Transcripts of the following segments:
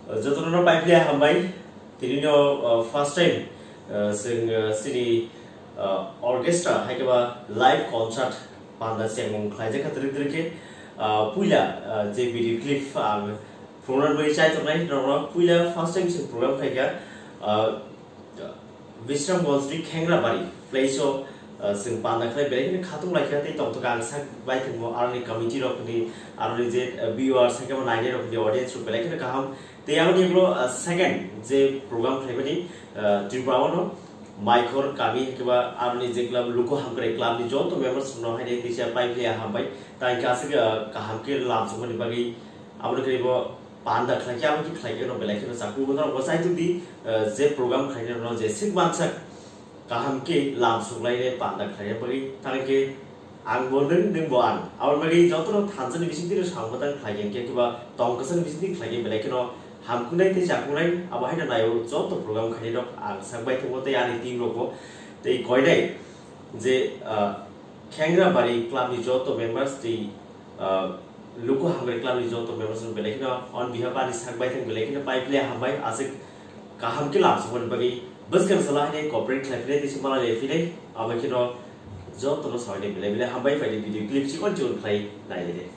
जतनो पाइप्ले हामबाय तिनिनो first time जों सिनि ऑर्केस्ट्रा हाइकेबा लाइव कॉन्सर्ट पांदा सेंगं खायजे खातिर दिरके पुइला जे भिडियो क्लिप आं प्रोग्राम बै चाइ तनाय दङ पुइला फर्स्ट टाइम जों प्रोग्राम खायगा विश्राम गलस्ट्री खेंग्राबारि प्लेस जों पांदा खाय बेलेगनि खातुम लाखिया ते तंत गां सा बाइथमो आरनि कमिटि रखनि आरनि जे व्यूअर साकेमा नायने रखनि ऑडियंस बेलेगनि गाहाम ते आं निब्लो सेकंड जे प्रोग्राम खायबनि त्रिपुरावनो माइखर कामी केबा आरनि जे क्लब लुको हामग्रे क्लबनि जत मेंबर्स न हायदे दिसिया पाइप्ले हामबाय ताइ गासे गाहामके लामसमनि बागै आबो करिबो पांदा खायखिया आबो खायखिया न बेलेगनि जाकु बना वसाइ तुदि जे प्रोग्राम खायने न जे सिक मानसक गाहामके लामसुलायने पांदा खायने बागै तारके आं बोलदों नोंबो आं आबो बागै जतनो थानजनि बिसिंति सामबोदां खायगेन केबा तंकसन बिसिंति खायगे बेलेगनो हामकुनाय ते जाकुनाय आबाहायना नायो जत प्रोग्राम खायने दक आं सागबाय थंगते आनि टीम रको ते कयनाय जे खेंग्राबारि क्लबनि जत मेंबर्स ते लुको हामग्रे क्लबनि जत मेंबर्स बेलेगनो अन बिहाफ आनि सागबाय थं बेलेगनो पाइप्ले हामबाय आसे गाहामके लामसमन बागै बसकन सलाहने कॉर्पोरेट लाइफने दिस मला लेफिने आबाखिनो जतनो सावने बेले हामबाय फाइदे भिडियो क्लिप सिकन जोन खाय नायले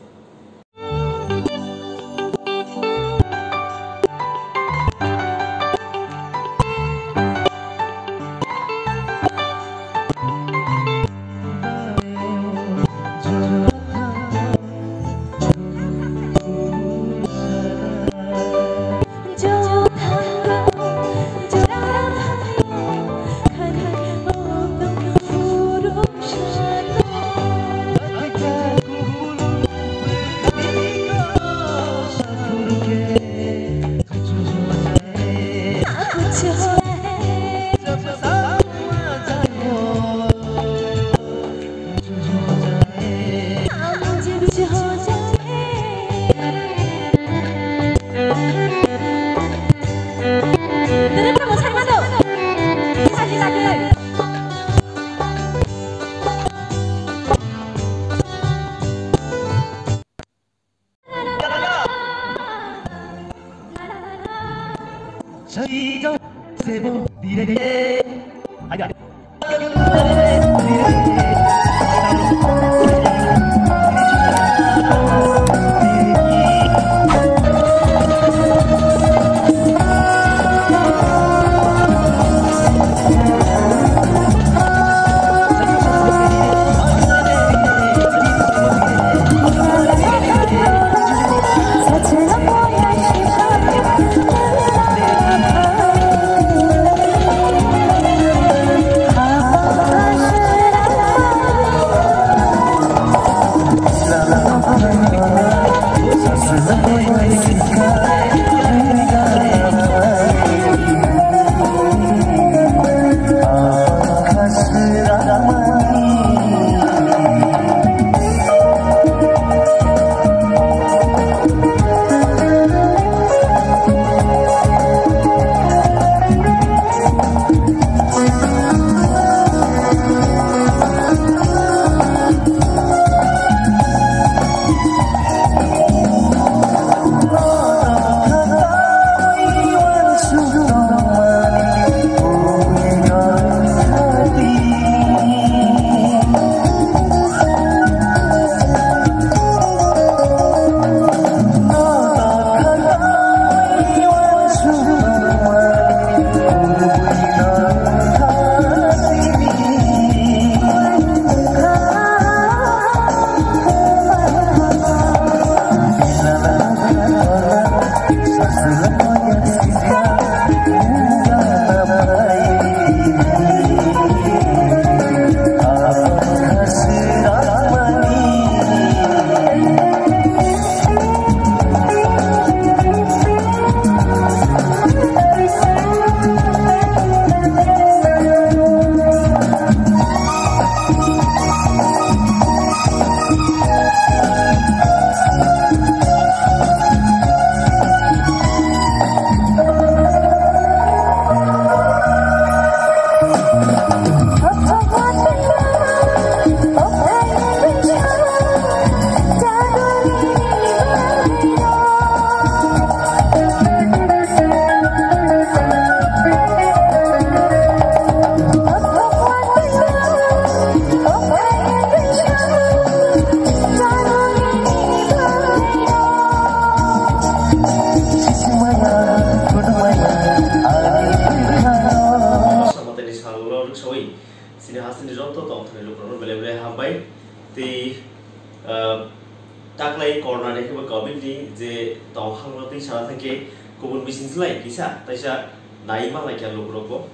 Gobin di je tong hang lo ti sara thangke kubun bisin slai kisa taisa nai ma lai kya lokroko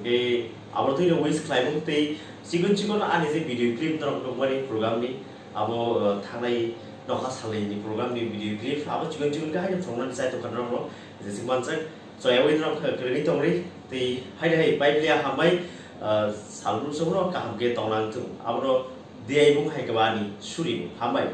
ke abo ti Wuisu khlaimung te sikon ani je video clip drop mani program ni abo thangnai nokha salai ni program ni video clip abo sikon ka hai thongna sai to kanrong ro je sikman chak soya win rok kreni tongri te hai paiplia hamai salru songro ka hamke tonglang tu abo Diya ibung hai kabani suri hamai